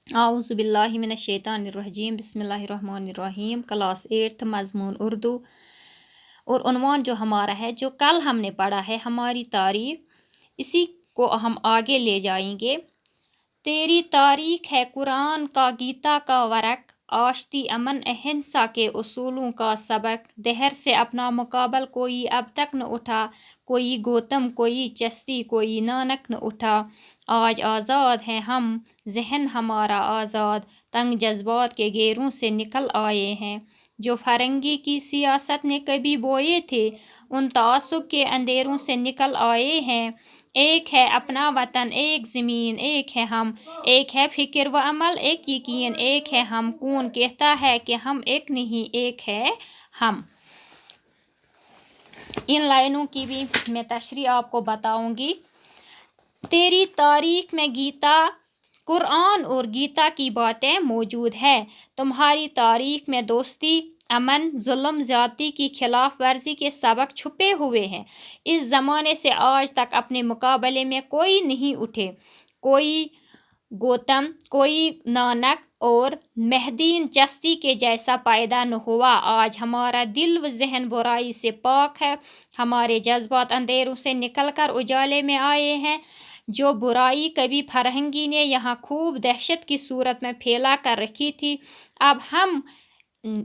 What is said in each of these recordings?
اعوذ باللہ من الشیطان الرجیم، بسم اللہ الرحمن الرحیم۔ کلاس 8 مضمون اردو، اور عنوان جو ہمارا ہے، جو کل ہم نے پڑھا ہے، ہماری تاریخ، اسی کو ہم آگے لے جائیں گے۔ تیری تاریخ ہے قرآن کا گیتا کا ورق، آشتی امن اہنسا کے اصولوں کا سبق، دہر سے اپنا مقابل کوئی اب تک نہ اٹھا، کوئی گوتم کوئی چستی کوئی نانک نہ اٹھا۔ آج آزاد ہیں ہم، ذہن ہمارا آزاد، تنگ جذبات کے گیروں سے نکل آئے ہیں۔ جو فرنگی کی سیاست نے کبھی بوئے تھے، ان تعصب کے اندھیروں سے نکل آئے ہیں۔ ایک ہے اپنا وطن، ایک زمین، ایک ہے ہم، ایک ہے فکر و عمل، ایک یقین، ایک ہے ہم۔ کون کہتا ہے کہ ہم ایک نہیں، ایک ہے ہم۔ ان لائنوں کی بھی میں تشریح آپ کو بتاؤں گی۔ تیری تاریخ میں گیتا، قرآن اور گیتا کی باتیں موجود ہیں۔ تمہاری تاریخ میں دوستی، امن، ظلم، زیادتی کی خلاف ورزی کے سبق چھپے ہوئے ہیں۔ اس زمانے سے آج تک اپنے مقابلے میں کوئی نہیں اٹھے، کوئی گوتم، کوئی نانک اور مہدین چستی کے جیسا پیدا نہ ہوا۔ آج ہمارا دل و ذہن برائی سے پاک ہے، ہمارے جذبات اندھیروں سے نکل کر اجالے میں آئے ہیں۔ جو برائی کبھی فرنگی نے یہاں خوب دہشت کی صورت میں پھیلا کر رکھی تھی، اب ہم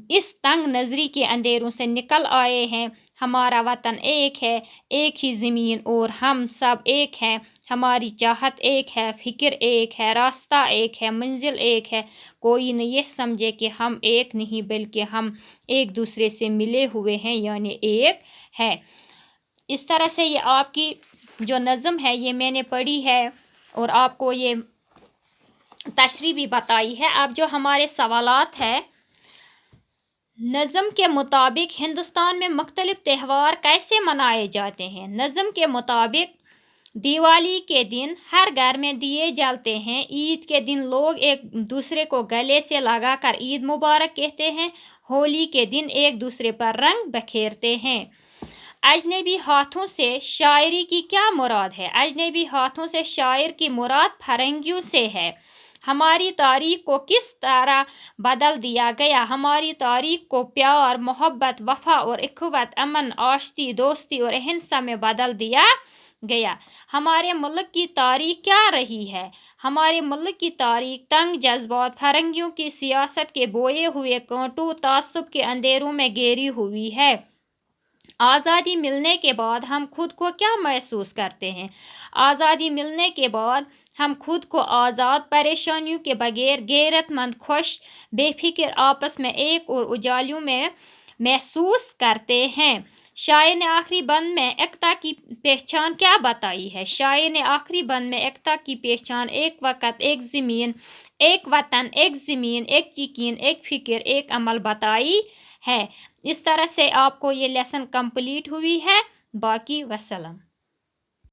اس تنگ نظری کے اندھیروں سے نکل آئے ہیں۔ ہمارا وطن ایک ہے، ایک ہی زمین اور ہم سب ایک ہیں۔ ہماری چاہت ایک ہے، فکر ایک ہے، راستہ ایک ہے، منزل ایک ہے۔ کوئی نہ یہ سمجھے کہ ہم ایک نہیں، بلکہ ہم ایک دوسرے سے ملے ہوئے ہیں، یعنی ایک ہے۔ اس طرح سے یہ آپ کی جو نظم ہے، یہ میں نے پڑھی ہے اور آپ کو یہ تشریح بھی بتائی ہے۔ اب جو ہمارے سوالات ہیں، نظم کے مطابق ہندوستان میں مختلف تہوار کیسے منائے جاتے ہیں؟ نظم کے مطابق دیوالی کے دن ہر گھر میں دیے جلتے ہیں، عید کے دن لوگ ایک دوسرے کو گلے سے لگا کر عید مبارک کہتے ہیں، ہولی کے دن ایک دوسرے پر رنگ بکھیرتے ہیں۔ اجنبی ہاتھوں سے شاعری کی کیا مراد ہے؟ اجنبی ہاتھوں سے شاعر کی مراد فرنگیوں سے ہے۔ ہماری تاریخ کو کس طرح بدل دیا گیا؟ ہماری تاریخ کو پیار، محبت، وفا اور اخوت، امن، آشتی، دوستی اور اہنسا میں بدل دیا گیا۔ ہمارے ملک کی تاریخ کیا رہی ہے؟ ہمارے ملک کی تاریخ تنگ جذبات، فرنگیوں کی سیاست کے بوئے ہوئے کانٹوں، تعصب کے اندھیروں میں گھری ہوئی ہے۔ آزادی ملنے کے بعد ہم خود کو کیا محسوس کرتے ہیں؟ آزادی ملنے کے بعد ہم خود کو آزاد، پریشانیوں کے بغیر، غیرت مند، خوش، بے فکر، آپس میں ایک اور اجالیوں میں محسوس کرتے ہیں۔ شاعر نے آخری بند میں ایکتا کی پہچان کیا بتائی ہے؟ شاعر نے آخری بند میں ایکتا کی پہچان ایک وقت، ایک زمین، ایک وطن، ایک زمین، ایک یقین، ایک فکر، ایک عمل بتائی ہے۔ اس طرح سے آپ کو یہ لیسن کمپلیٹ ہوئی ہے۔ باقی وسلام۔